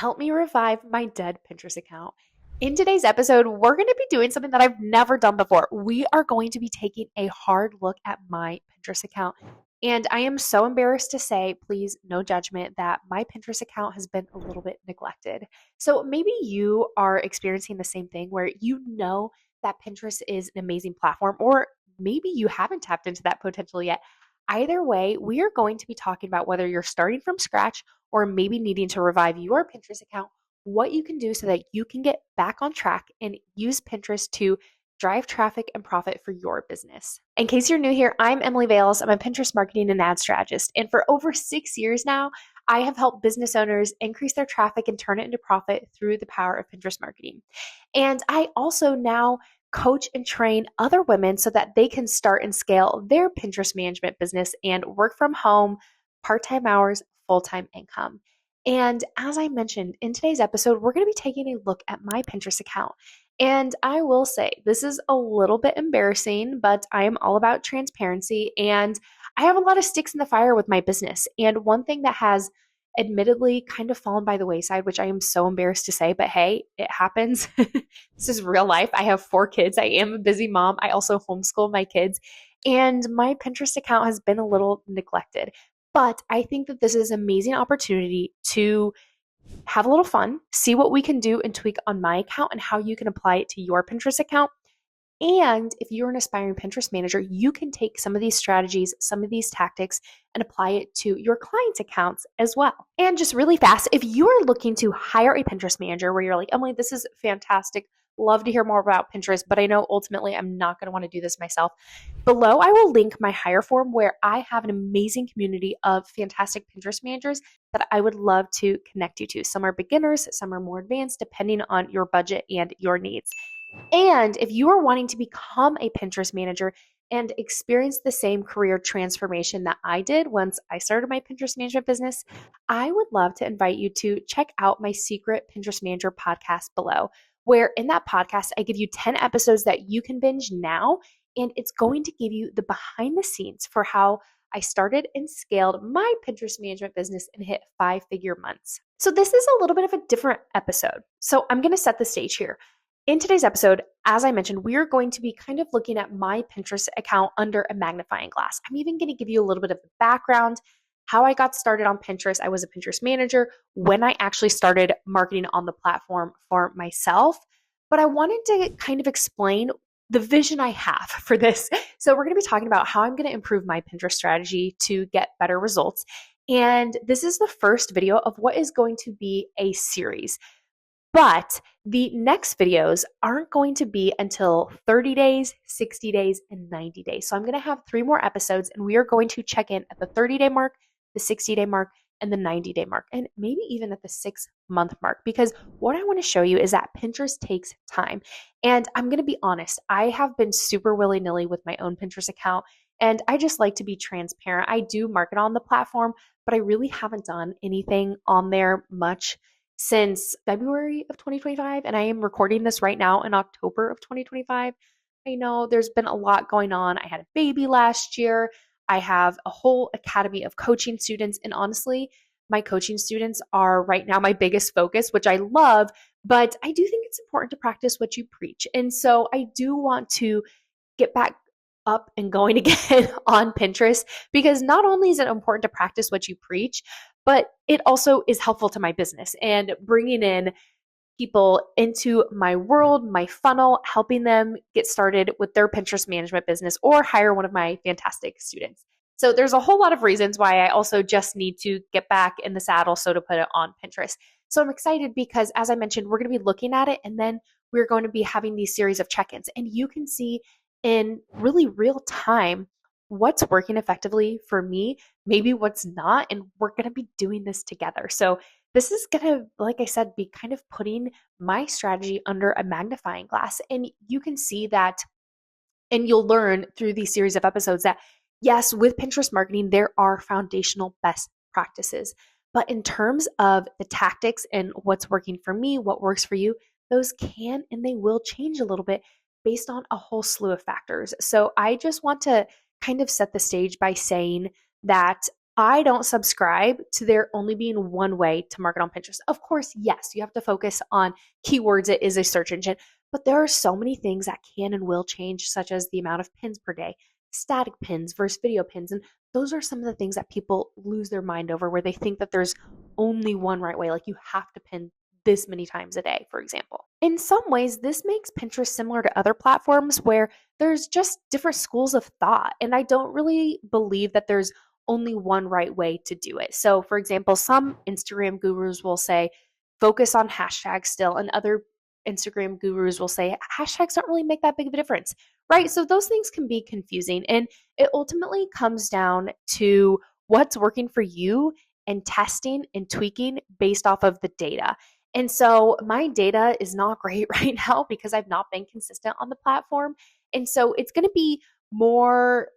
help me revive my dead Pinterest account. In today's episode, we're going to be doing something that I've never done before. We are going to be taking a hard look at my Pinterest account. And I am so embarrassed to say, please, no judgment, that my Pinterest account has been a little bit neglected. So maybe you are experiencing the same thing where you know that Pinterest is an amazing platform, or maybe you haven't tapped into that potential yet. Either way, we are going to be talking about whether you're starting from scratch or maybe needing to revive your Pinterest account, what you can do so that you can get back on track and use Pinterest to drive traffic and profit for your business. In case you're new here, I'm Emily Vales. I'm a Pinterest marketing and ad strategist. And for over 6 years now, I have helped business owners increase their traffic and turn it into profit through the power of Pinterest marketing. And I also now coach and train other women so that they can start and scale their Pinterest management business and work from home, part-time hours, full-time income. And as I mentioned in today's episode, we're going to be taking a look at my Pinterest account. And I will say this is a little bit embarrassing, but I am all about transparency and I have a lot of sticks in the fire with my business. And one thing that has admittedly kind of fallen by the wayside, which I am so embarrassed to say, but hey, it happens. This is real life. I have 4 kids. I am a busy mom. I also homeschool my kids. And my Pinterest account has been a little neglected. But I think that this is an amazing opportunity to have a little fun, see what we can do and tweak on my account and how you can apply it to your Pinterest account. And if you're an aspiring Pinterest manager, you can take some of these strategies, some of these tactics, and apply it to your clients' accounts as well. And just really fast, if you are looking to hire a Pinterest manager where you're like, Emily, this is fantastic. Love to hear more about Pinterest, but I know ultimately I'm not going to want to do this myself. Below, I will link my hire form where I have an amazing community of fantastic Pinterest managers that I would love to connect you to. Some are beginners, some are more advanced, depending on your budget and your needs. And if you are wanting to become a Pinterest manager and experience the same career transformation that I did once I started my Pinterest management business, I would love to invite you to check out my Secret Pinterest Manager podcast below, where in that podcast, I give you 10 episodes that you can binge now. And it's going to give you the behind the scenes for how I started and scaled my Pinterest management business and hit 5-figure months. So this is a little bit of a different episode. So I'm going to set the stage here. In today's episode, as I mentioned, we are going to be kind of looking at my Pinterest account under a magnifying glass. I'm even going to give you a little bit of the background, how I got started on Pinterest. I was a Pinterest manager when I actually started marketing on the platform for myself. But I wanted to kind of explain the vision I have for this. So we're going to be talking about how I'm going to improve my Pinterest strategy to get better results. And this is the first video of what is going to be a series. But the next videos aren't going to be until 30 days, 60 days, and 90 days. So I'm going to have 3 more episodes and we are going to check in at the 30-day mark, the 60-day mark, and the 90-day mark, and maybe even at the 6-month mark, because what I want to show you is that Pinterest takes time. And I'm going to be honest, I have been super willy-nilly with my own Pinterest account, and I just like to be transparent. I do market on the platform, but I really haven't done anything on there much since February of 2025, and I am recording this right now in October of 2025. I know there's been a lot going on. I had a baby last year. I have a whole academy of coaching students, and honestly, my coaching students are right now my biggest focus, which I love, but I do think it's important to practice what you preach. And so I do want to get back up and going again on Pinterest, because not only is it important to practice what you preach, but it also is helpful to my business and bringing in people into my world, my funnel, helping them get started with their Pinterest management business or hire one of my fantastic students. So there's a whole lot of reasons why I also just need to get back in the saddle, so to put it, on Pinterest. So I'm excited because, as I mentioned, we're going to be looking at it and then we're going to be having these series of check-ins, and you can see in really real time what's working effectively for me, maybe what's not, and we're going to be doing this together. So this is going to, like I said, be kind of putting my strategy under a magnifying glass. And you can see that, and you'll learn through these series of episodes that yes, with Pinterest marketing, there are foundational best practices. But in terms of the tactics and what's working for me, what works for you, those can and they will change a little bit based on a whole slew of factors. So I just want to kind of set the stage by saying that I don't subscribe to there only being one way to market on Pinterest. Of course, yes, you have to focus on keywords. It is a search engine, but there are so many things that can and will change, such as the amount of pins per day, static pins versus video pins. And those are some of the things that people lose their mind over, where they think that there's only one right way. Like you have to pin this many times a day, for example. In some ways, this makes Pinterest similar to other platforms where there's just different schools of thought. And I don't really believe that there's only one right way to do it. So, for example, some Instagram gurus will say focus on hashtags still, and other Instagram gurus will say hashtags don't really make that big of a difference, right? So, those things can be confusing. And it ultimately comes down to what's working for you and testing and tweaking based off of the data. And so, my data is not great right now because I've not been consistent on the platform. And so, it's going to be more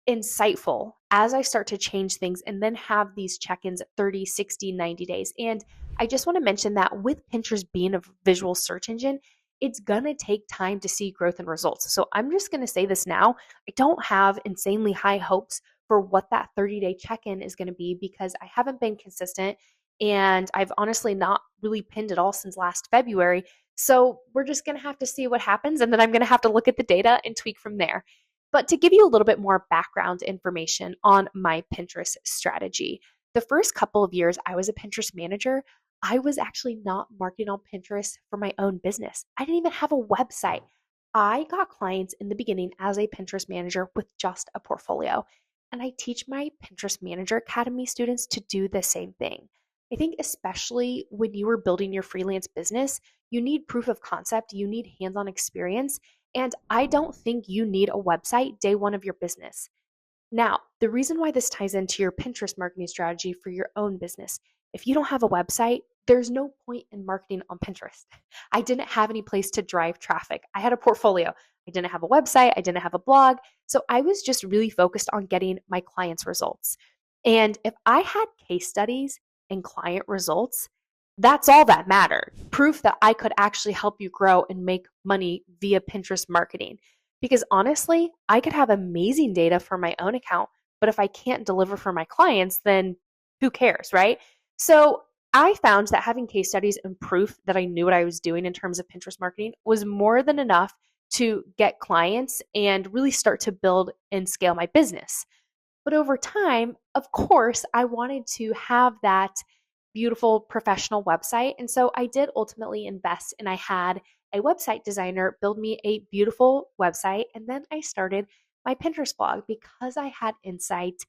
insightful as I start to change things and then have these check ins at 30, 60, 90 days. And I just want to mention that with Pinterest being a visual search engine, it's going to take time to see growth and results. So I'm just going to say this now. I don't have insanely high hopes for what that 30-day check in is going to be because I haven't been consistent and I've honestly not really pinned at all since last February. So we're just going to have to see what happens. And then I'm going to have to look at the data and tweak from there. But to give you a little bit more background information on my Pinterest strategy, the first couple of years I was a Pinterest manager, I was actually not marketing on Pinterest for my own business. I didn't even have a website. I got clients in the beginning as a Pinterest manager with just a portfolio. And I teach my Pinterest Manager Academy students to do the same thing. I think, especially when you are building your freelance business, you need proof of concept, you need hands on experience. And I don't think you need a website day one of your business. Now, the reason why this ties into your Pinterest marketing strategy for your own business, if you don't have a website, there's no point in marketing on Pinterest. I didn't have any place to drive traffic. I had a portfolio. I didn't have a website. I didn't have a blog. So I was just really focused on getting my clients' results. And if I had case studies and client results, that's all that mattered. Proof that I could actually help you grow and make money via Pinterest marketing. Because honestly, I could have amazing data for my own account, but if I can't deliver for my clients, then who cares, right? So I found that having case studies and proof that I knew what I was doing in terms of Pinterest marketing was more than enough to get clients and really start to build and scale my business. But over time, of course, I wanted to have that beautiful professional website. And so I did ultimately invest and I had a website designer build me a beautiful website. And then I started my Pinterest blog because I had insight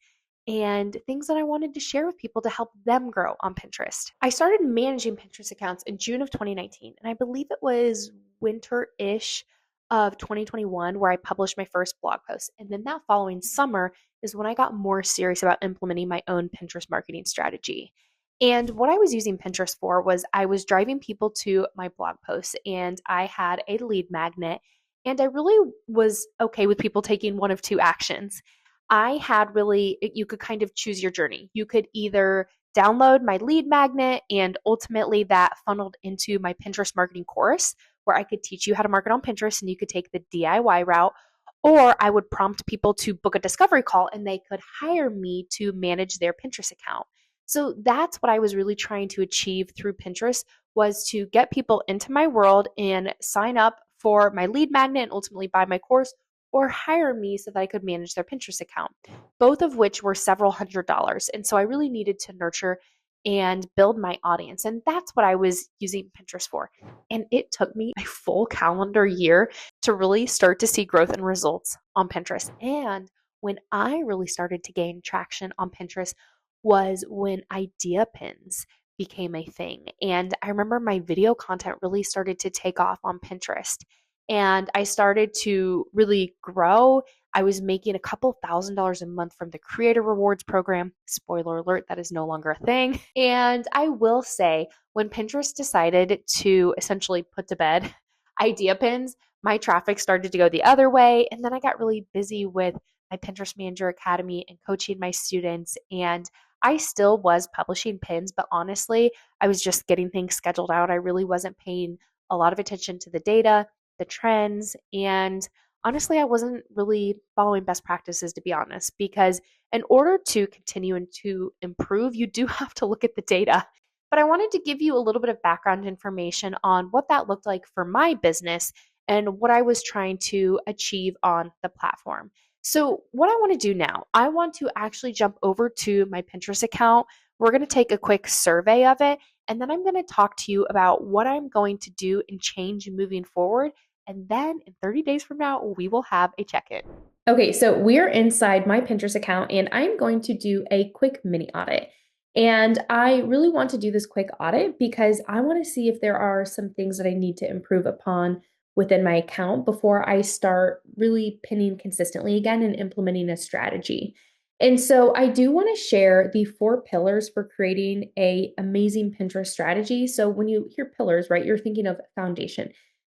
and things that I wanted to share with people to help them grow on Pinterest. I started managing Pinterest accounts in June of 2019, and I believe it was winter-ish of 2021 where I published my first blog post. And then that following summer is when I got more serious about implementing my own Pinterest marketing strategy. And what I was using Pinterest for was I was driving people to my blog posts and I had a lead magnet. And I really was okay with people taking one of two actions. I had really, you could kind of choose your journey. You could either download my lead magnet and ultimately that funneled into my Pinterest marketing course where I could teach you how to market on Pinterest and you could take the DIY route. Or I would prompt people to book a discovery call and they could hire me to manage their Pinterest account. So that's what I was really trying to achieve through Pinterest was to get people into my world and sign up for my lead magnet and ultimately buy my course or hire me so that I could manage their Pinterest account, both of which were several $100s. And so I really needed to nurture and build my audience. And that's what I was using Pinterest for. And it took me a full calendar year to really start to see growth and results on Pinterest. And when I really started to gain traction on Pinterest was when idea pins became a thing. And I remember my video content really started to take off on Pinterest. And I started to really grow. I was making a couple $1,000s a month from the Creator Rewards program. Spoiler alert, that is no longer a thing. And I will say, when Pinterest decided to essentially put to bed idea pins, my traffic started to go the other way. And then I got really busy with my Pinterest Manager Academy and coaching my students. And I still was publishing pins, but honestly, I was just getting things scheduled out. I really wasn't paying a lot of attention to the data, the trends, and honestly, I wasn't really following best practices, to be honest, because in order to continue and to improve, you do have to look at the data. But I wanted to give you a little bit of background information on what that looked like for my business and what I was trying to achieve on the platform. So, what I want to do now, I want to actually jump over to my Pinterest account. We're going to take a quick survey of it, and then I'm going to talk to you about what I'm going to do and change moving forward. And then in 30 days from now, we will have a check in. Okay, so we're inside my Pinterest account and I'm going to do a quick mini audit. And I really want to do this quick audit because I want to see if there are some things that I need to improve upon within my account before I start really pinning consistently again and implementing a strategy. And so I do want to share the 4 pillars for creating a amazing Pinterest strategy. So when you hear pillars, right, you're thinking of foundation.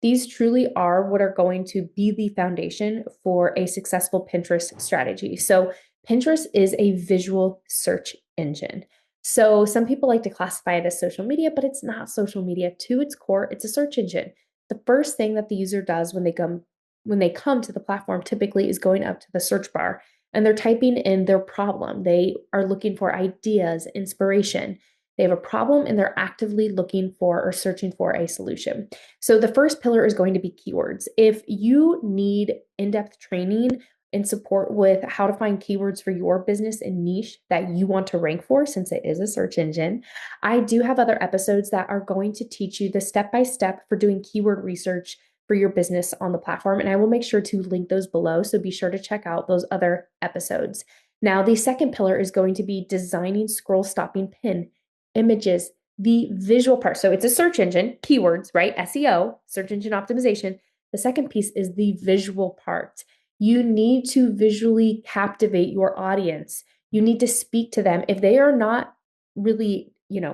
These truly are what are going to be the foundation for a successful Pinterest strategy. So, Pinterest is a visual search engine. So, some people like to classify it as social media, but it's not social media. To its core, it's a search engine. The first thing that the user does when they come to the platform typically is going up to the search bar and they're typing in their problem. They are looking for ideas, inspiration. They have a problem and they're actively looking for or searching for a solution. So the first pillar is going to be keywords. If you need in-depth training and support with how to find keywords for your business and niche that you want to rank for, since it is a search engine, I do have other episodes that are going to teach you the step-by-step for doing keyword research for your business on the platform. And I will make sure to link those below. So be sure to check out those other episodes. Now, the second pillar is going to be designing scroll stopping pin images, the visual part. So it's a search engine, keywords, right? SEO, search engine optimization. The second piece is the visual part. You need to visually captivate your audience. You need to speak to them. If they are not really,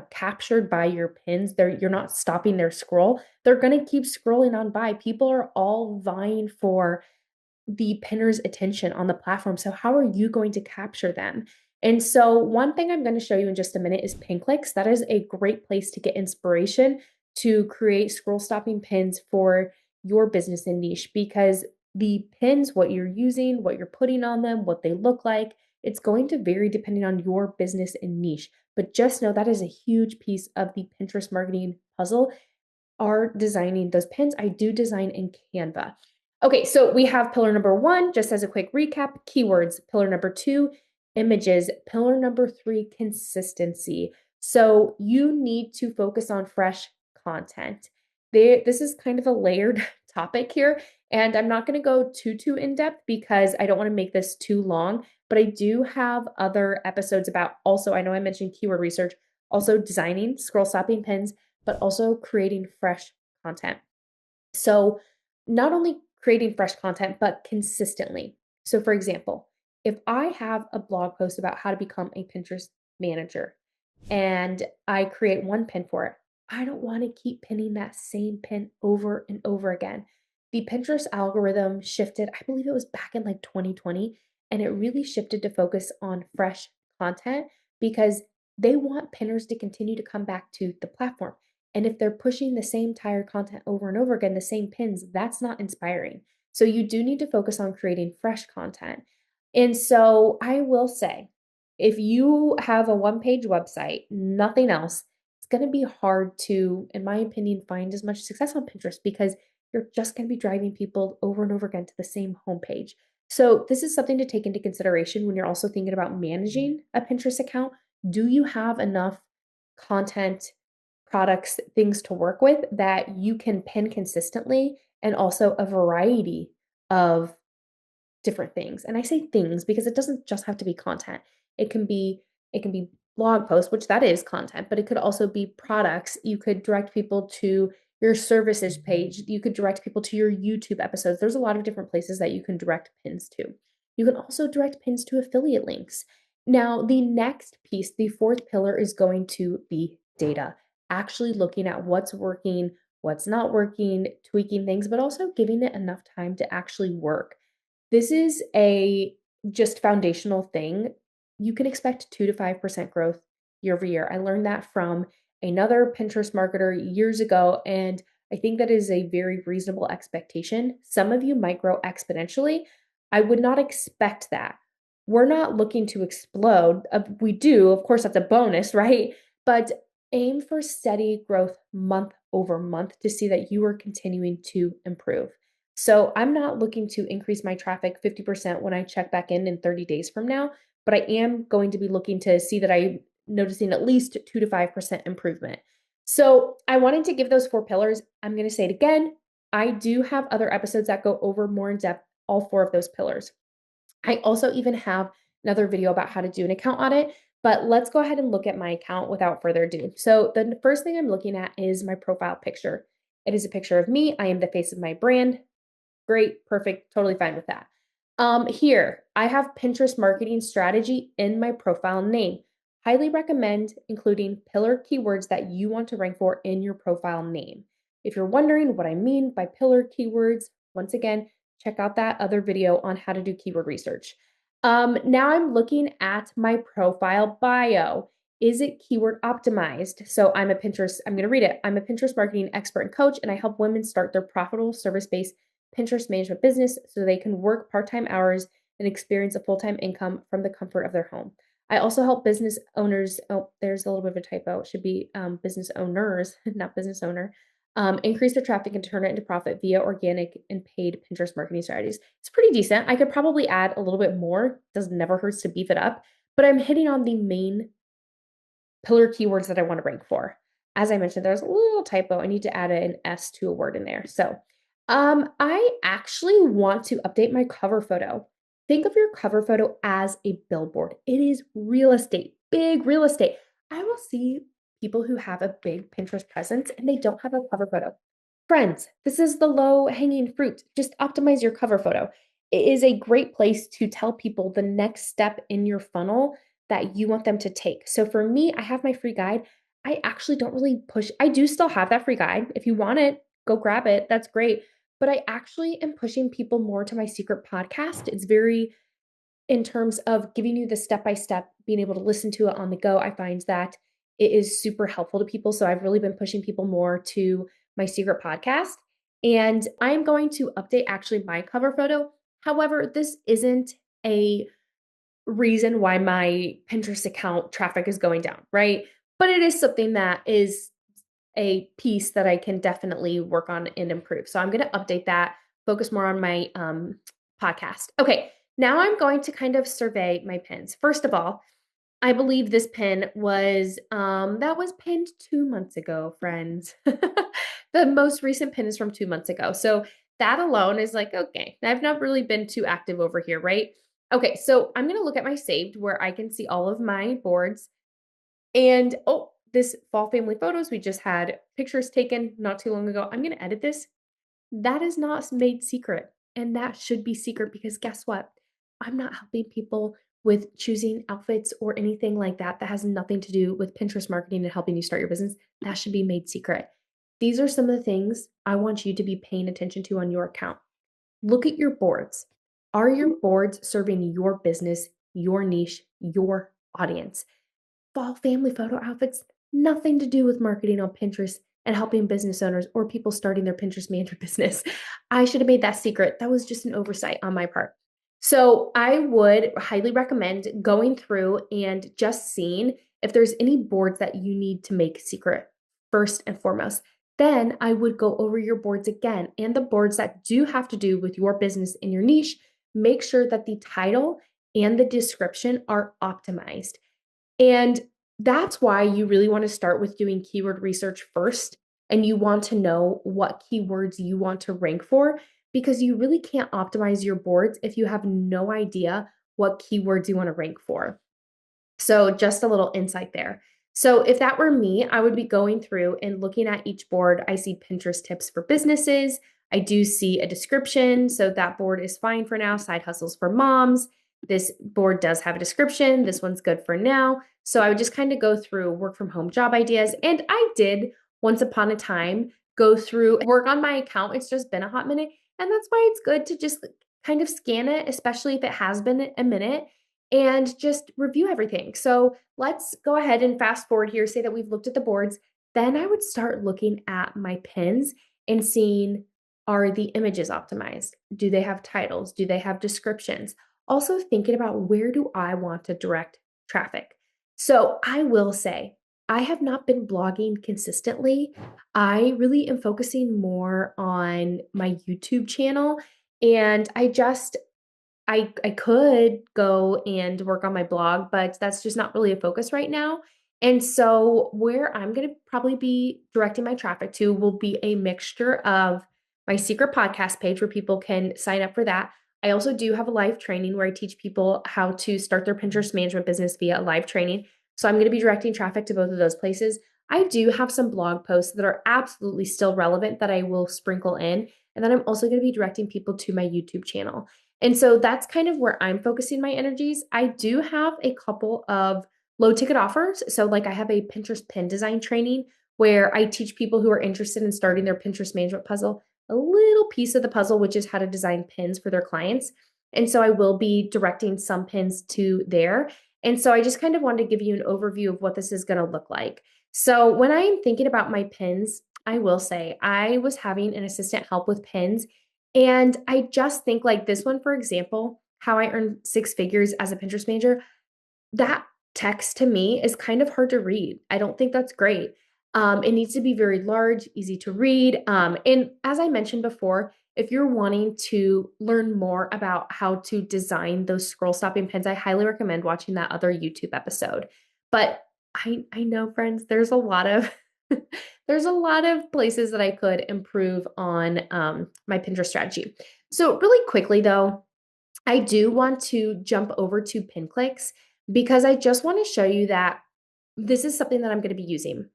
captured by your pins, you're not stopping their scroll, they're going to keep scrolling on by. People are all vying for the pinner's attention on the platform. So how are you going to capture them? And so one thing I'm going to show you in just a minute is pin clicks. That is a great place to get inspiration to create scroll stopping pins for your business and niche because the pins, what you're using, what you're putting on them, what they look like, it's going to vary depending on your business and niche. But just know that is a huge piece of the Pinterest marketing puzzle are designing those pins. I do design in Canva. Okay, so we have pillar number 1, just as a quick recap, keywords. Pillar number 2, images. Pillar number 3, consistency. So you need to focus on fresh content. This is kind of a layered topic here, and I'm not going to go too in depth because I don't want to make this too long, but I do have other episodes about also, I know I mentioned keyword research, also designing scroll stopping pins, but also creating fresh content. So, not only creating fresh content, but consistently. So, for example, if I have a blog post about how to become a Pinterest manager and I create one pin for it, I don't want to keep pinning that same pin over and over again. The Pinterest algorithm shifted, I believe it was back in like 2020, and it really shifted to focus on fresh content because they want pinners to continue to come back to the platform. And if they're pushing the same tired content over and over again, the same pins, that's not inspiring. So you do need to focus on creating fresh content. And so I will say, if you have a one-page website, nothing else, it's going to be hard to, in my opinion, find as much success on Pinterest because you're just going to be driving people over and over again to the same homepage. So this is something to take into consideration when you're also thinking about managing a Pinterest account. Do you have enough content, products, things to work with that you can pin consistently and also a variety of different things. And I say things because it doesn't just have to be content. It can be it can be blog posts, which that is content, but it could also be products. You could direct people to your services page. You could direct people to your YouTube episodes. There's a lot of different places that you can direct pins to. You can also direct pins to affiliate links. Now, the next piece, the fourth pillar is going to be data. Actually looking at what's working, what's not working, tweaking things, but also giving it enough time to actually work. This is a just foundational thing. You can expect 2 to 5% growth year over year. I learned that from another Pinterest marketer years ago, and I think that is a very reasonable expectation. Some of you might grow exponentially. I would not expect that. we're not looking to explode. We do, of course, that's a bonus, right? But aim for steady growth month over month to see that you are continuing to improve. So I'm not looking to increase my traffic 50% when I check back in 30 days from now, but I am going to be looking to see that I'm noticing at least 2 to 5% improvement. So I wanted to give those 4 pillars. I'm going to say it again. I do have other episodes that go over more in depth all 4 of those pillars. I also even have another video about how to do an account audit, but let's go ahead and look at my account without further ado. So the first thing I'm looking at is my profile picture. It is a picture of me. I am the face of my brand. Great, perfect, totally fine with that. Here, I have Pinterest marketing strategy in my profile name. Highly recommend including pillar keywords that you want to rank for in your profile name. If you're wondering what I mean by pillar keywords, once again, check out that other video on how to do keyword research. Now I'm looking at my profile bio. Is it keyword optimized? So I'm going to read it. I'm a Pinterest marketing expert and coach, and I help women start their profitable service based Pinterest management business so they can work part time hours and experience a full time income from the comfort of their home. I also help business owners. Oh, there's a little bit of a typo. It should be business owners, not business owner. Increase their traffic and turn it into profit via organic and paid Pinterest marketing strategies. It's pretty decent. I could probably add a little bit more. Does never hurts to beef it up, but I'm hitting on the main pillar keywords that I want to rank for. As I mentioned, there's a little typo. I need to add an S to a word in there. So, I actually want to update my cover photo. Think of your cover photo as a billboard. It is real estate, big real estate. I will see people who have a big Pinterest presence and they don't have a cover photo. Friends, this is the low hanging fruit. Just optimize your cover photo. It is a great place to tell people the next step in your funnel that you want them to take. So for me, I have my free guide. I actually don't really push. I do still have that free guide. If you want it, go grab it. That's great. But I actually am pushing people more to my secret podcast. It's very in terms of giving you the step by step, being able to listen to it on the go. I find that it is super helpful to people. So I've really been pushing people more to my secret podcast. And I'm going to update actually my cover photo. However, this isn't a reason why my Pinterest account traffic is going down, right? But it is something that is a piece that I can definitely work on and improve. So I'm going to update that, focus more on my podcast. Okay, now I'm going to kind of survey my pins. First of all, I believe this pin was that was pinned 2 months ago, friends. The most recent pin is from 2 months ago. So that alone is like, okay, I've not really been too active over here, right? Okay, so I'm gonna look at my saved where I can see all of my boards. And oh, this fall family photos, we just had pictures taken not too long ago. I'm gonna edit this. That is not made secret. And that should be secret because guess what? I'm not helping people with choosing outfits or anything like that that has nothing to do with Pinterest marketing and helping you start your business. That should be made secret. These are some of the things I want you to be paying attention to on your account. Look at your boards. Are your boards serving your business, your niche, your audience? Fall family photo outfits, nothing to do with marketing on Pinterest and helping business owners or people starting their Pinterest management business. I should have made that secret. That was just an oversight on my part. So I would highly recommend going through and just seeing if there's any boards that you need to make secret first and foremost. Then I would go over your boards again and the boards that do have to do with your business and your niche. Make sure that the title and the description are optimized. And that's why you really want to start with doing keyword research first. And you want to know what keywords you want to rank for because you really can't optimize your boards if you have no idea what keywords you want to rank for. So, just a little insight there. So, if that were me, I would be going through and looking at each board. I see Pinterest tips for businesses. I do see a description. So, that board is fine for now. Side hustles for moms. This board does have a description. This one's good for now. So, I would just kind of go through work from home job ideas. And I did once upon a time go through work on my account. It's just been a hot minute. And that's why it's good to just kind of scan it, especially if it has been a minute and just review everything. So let's go ahead and fast forward here, say that we've looked at the boards. Then I would start looking at my pins and seeing, are the images optimized? Do they have titles? Do they have descriptions? also thinking about where do I want to direct traffic. So I will say, I have not been blogging consistently. I really am focusing more on my YouTube channel. And I could go and work on my blog, but that's just not really a focus right now. And so where I'm going to probably be directing my traffic to will be a mixture of my secret podcast page where people can sign up for that. I also do have a live training where I teach people how to start their Pinterest management business via a live training. So I'm going to be directing traffic to both of those places. I do have some blog posts that are absolutely still relevant that I will sprinkle in. And then I'm also going to be directing people to my YouTube channel. And so that's kind of where I'm focusing my energies. I do have a couple of low ticket offers. So, like, I have a Pinterest pin design training where I teach people who are interested in starting their Pinterest management puzzle a little piece of the puzzle, which is how to design pins for their clients. And so I will be directing some pins to there. And so I just kind of wanted to give you an overview of what this is going to look like. So, when I'm thinking about my pins, I will say I was having an assistant help with pins, and I just think like this one, for example, how I earned six figures as a Pinterest manager, that text to me is kind of hard to read. I don't think that's great. It needs to be very large, easy to read. And as I mentioned before, if you're wanting to learn more about how to design those scroll stopping pins, I highly recommend watching that other YouTube episode. But I know, friends, there's a lot of there's a lot of places that I could improve on my Pinterest strategy. So really quickly though, I do want to jump over to pin clicks because I just want to show you that this is something that I'm going to be using.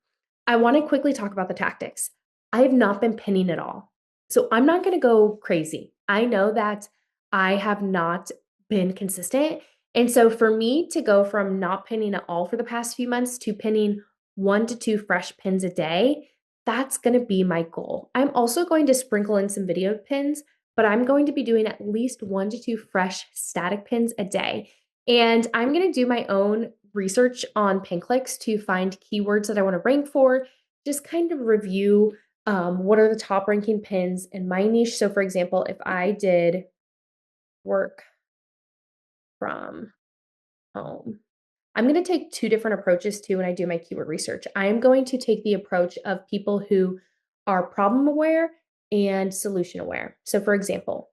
I want to quickly talk about the tactics. I have not been pinning at all. So I'm not going to go crazy. I know that I have not been consistent. And so for me to go from not pinning at all for the past few months to pinning 1 to 2 fresh pins a day, that's going to be my goal. I'm also going to sprinkle in some video pins, but I'm going to be doing at least 1 to 2 fresh static pins a day. And I'm going to do my own research on pin clicks to find keywords that I want to rank for, just kind of review what are the top ranking pins in my niche. So, for example, if I did work from home, I'm going to take two different approaches too when I do my keyword research. I am going to take the approach of people who are problem aware and solution aware. So, for example,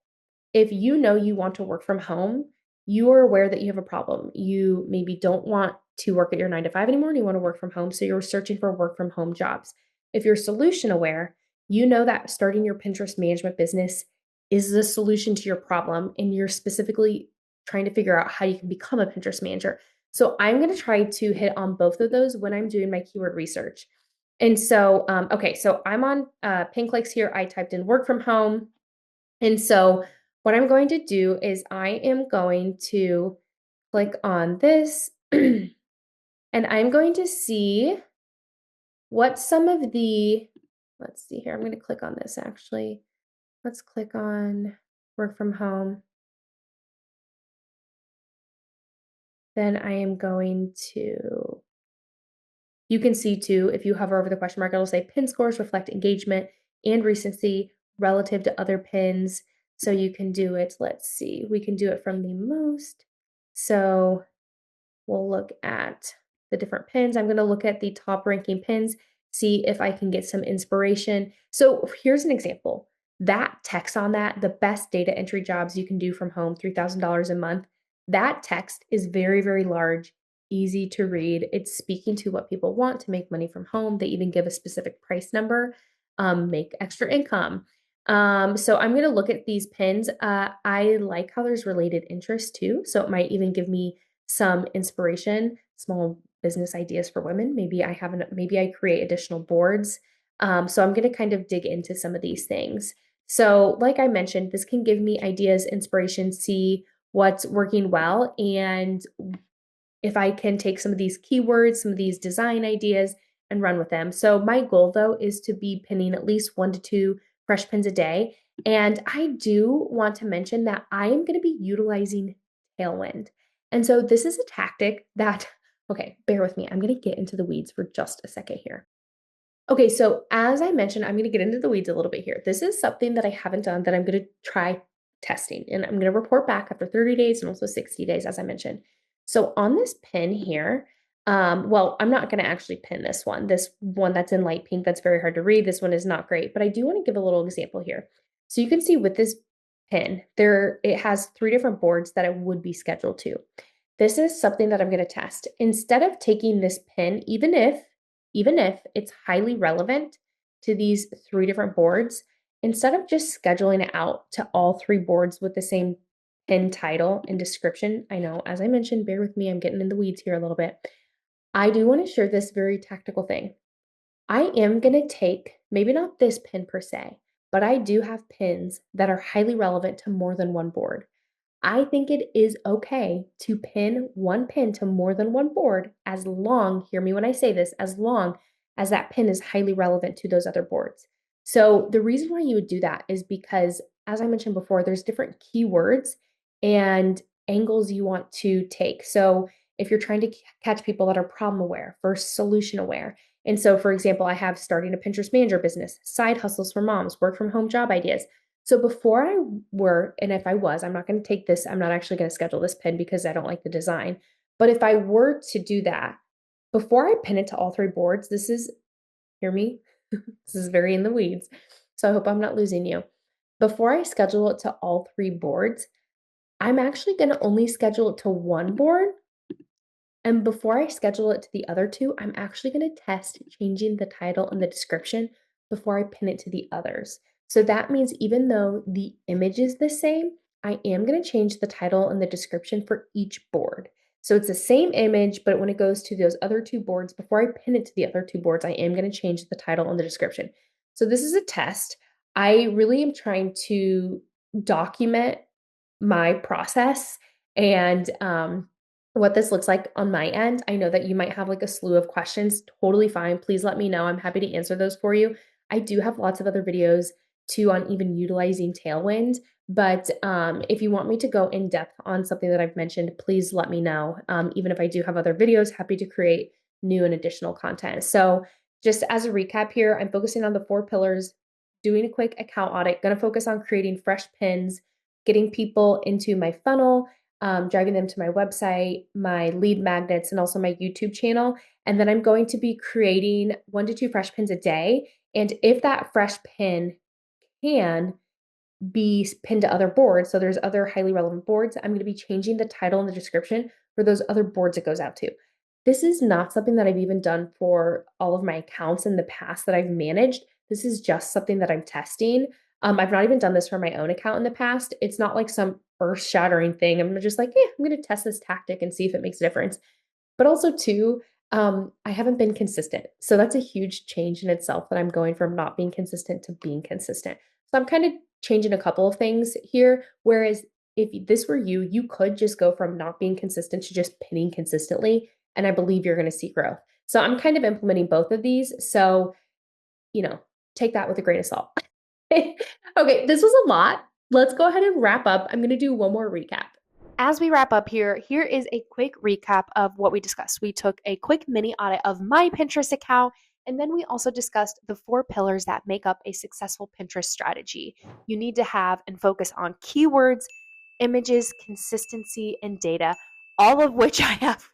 if you know you want to work from home, you are aware that you have a problem. You maybe don't want to work at your 9 to 5 anymore and you want to work from home. So you're searching for work from home jobs. If you're solution aware, you know that starting your Pinterest management business is the solution to your problem. And you're specifically trying to figure out how you can become a Pinterest manager. So I'm going to try to hit on both of those when I'm doing my keyword research. And so, okay, so I'm on pin clicks here. I typed in work from home. And so what I'm going to do is I am going to click on this and I'm going to see what some of the, let's see here, I'm going to click on this actually. Let's click on work from home. Then I am going to, you can see too, if you hover over the question mark, it'll say pin scores reflect engagement and recency relative to other pins. So you can do it, let's see, we can do it from the most. So we'll look at the different pins. I'm going to look at the top ranking pins, see if I can get some inspiration. So here's an example. That text on that, the best data entry jobs you can do from home, $3,000 a month. That text is very, very large, easy to read. It's speaking to what people want to make money from home. They even give a specific price number, make extra income. So I'm going to look at these pins. I like how there's related interest too. So it might even give me some inspiration, small business ideas for women. Maybe I create additional boards. So I'm going to kind of dig into some of these things. So, like I mentioned, this can give me ideas, inspiration, see what's working well, and if I can take some of these keywords, some of these design ideas, and run with them. So, my goal though is to be pinning at least 1 to 2 fresh pins a day. And I do want to mention that I am going to be utilizing Tailwind. And so, this is a tactic that, okay, bear with me. I'm going to get into the weeds for just a second here. Okay, so as I mentioned, I'm going to get into the weeds a little bit here. This is something that I haven't done that I'm going to try testing. And I'm going to report back after 30 days and also 60 days, as I mentioned. So on this pin here, well, I'm not going to actually pin this one. This one that's in light pink, that's very hard to read. This one is not great, but I do want to give a little example here. So you can see with this pin, it has 3 different boards that it would be scheduled to. This is something that I'm going to test. Instead of taking this pin, even if it's highly relevant to these 3 different boards, instead of just scheduling it out to all 3 boards with the same pin title and description, I know, as I mentioned, bear with me, I'm getting in the weeds here a little bit. I do want to share this very tactical thing. I am going to take, maybe not this pin per se, but I do have pins that are highly relevant to more than one board. I think it is okay to pin one pin to more than one board as long, hear me when I say this, as long as that pin is highly relevant to those other boards. So the reason why you would do that is because, as I mentioned before, there's different keywords and angles you want to take. So if you're trying to catch people that are problem aware versus solution aware. And so, for example, I have starting a Pinterest manager business, side hustles for moms, work from home job ideas. So before I were, and if I was, I'm not going to take this, I'm not actually going to schedule this pin because I don't like the design. But if I were to do that, before I pin it to all 3 boards, this is, hear me, this is very in the weeds. So I hope I'm not losing you. Before I schedule it to all 3 boards, I'm actually going to only schedule it to one board. And before I schedule it to the other 2, I'm actually going to test changing the title and the description before I pin it to the others. So that means even though the image is the same, I am going to change the title and the description for each board. So it's the same image, but when it goes to those other 2 boards, before I pin it to the other 2 boards, I am going to change the title and the description. So this is a test. I really am trying to document my process and what this looks like on my end. I know that you might have like a slew of questions. Totally fine. Please let me know. I'm happy to answer those for you. I do have lots of other videos too on even utilizing Tailwind. But if you want me to go in depth on something that I've mentioned, please let me know. Even if I do have other videos, happy to create new and additional content. So just as a recap here, I'm focusing on the 4 pillars, doing a quick account audit, going to focus on creating fresh pins, getting people into my funnel, driving them to my website, my lead magnets, and also my YouTube channel. And then I'm going to be creating 1 to 2 fresh pins a day. And if that fresh pin can be pinned to other boards, so there's other highly relevant boards, I'm going to be changing the title and the description for those other boards it goes out to. This is not something that I've even done for all of my accounts in the past that I've managed. This is just something that I'm testing. I've not even done this for my own account in the past. It's not like some earth-shattering thing. I'm just like, yeah, I'm going to test this tactic and see if it makes a difference. But also too, I haven't been consistent. So that's a huge change in itself that I'm going from not being consistent to being consistent. So I'm kind of changing a couple of things here. Whereas if this were you, you could just go from not being consistent to just pinning consistently. And I believe you're going to see growth. So I'm kind of implementing both of these. So, take that with a grain of salt. Okay, this was a lot. Let's go ahead and wrap up. I'm going to do one more recap. As we wrap up here is a quick recap of what we discussed. We took a quick mini audit of my Pinterest account, and then we also discussed the 4 pillars that make up a successful Pinterest strategy. You need to have and focus on keywords, images, consistency, and data, all of which I have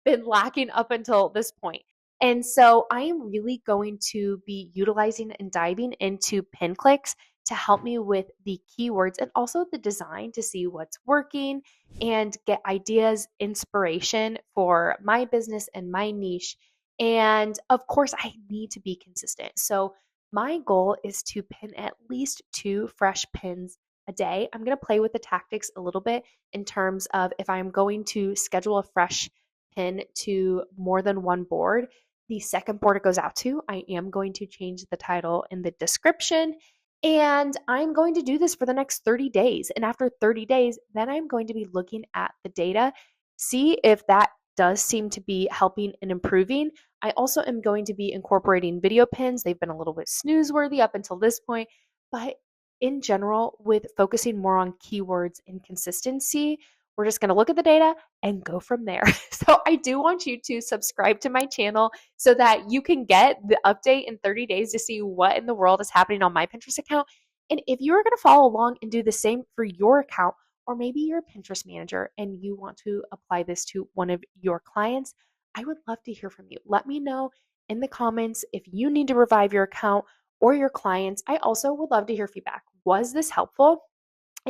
been lacking up until this point. And so I am really going to be utilizing and diving into pin clicks to help me with the keywords and also the design to see what's working and get ideas, inspiration for my business and my niche. And of course, I need to be consistent. So, my goal is to pin at least 2 fresh pins a day. I'm going to play with the tactics a little bit in terms of if I'm going to schedule a fresh pin to more than one board. The second board it goes out to, I am going to change the title and the description, and I'm going to do this for the next 30 days. And after 30 days, then I'm going to be looking at the data, see if that does seem to be helping and improving. I also am going to be incorporating video pins. They've been a little bit snooze-worthy up until this point, but in general, with focusing more on keywords and consistency, we're just going to look at the data and go from there. So I do want you to subscribe to my channel so that you can get the update in 30 days to see what in the world is happening on my Pinterest account. And if you are going to follow along and do the same for your account, or maybe you're a Pinterest manager and you want to apply this to one of your clients, I would love to hear from you. Let me know in the comments if you need to revive your account or your clients. I also would love to hear feedback. Was this helpful?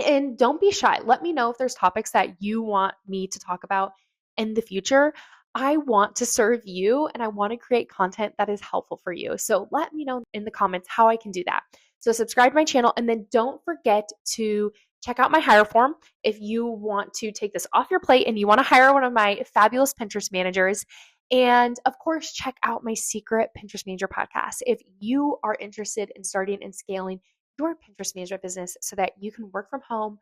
And don't be shy. Let me know if there's topics that you want me to talk about in the future. I want to serve you and I want to create content that is helpful for you. So let me know in the comments how I can do that. So subscribe to my channel and then don't forget to check out my hire form if you want to take this off your plate and you want to hire one of my fabulous Pinterest managers. And of course, check out my secret Pinterest manager podcast if you are interested in starting and scaling your Pinterest management business so that you can work from home,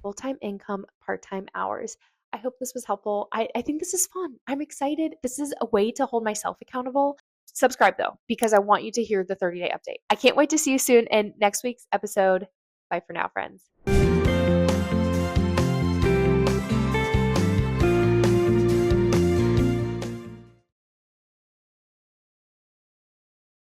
full time income, part time hours. I hope this was helpful. I think this is fun. I'm excited. This is a way to hold myself accountable. Subscribe though, because I want you to hear the 30-day update. I can't wait to see you soon in next week's episode. Bye for now, friends.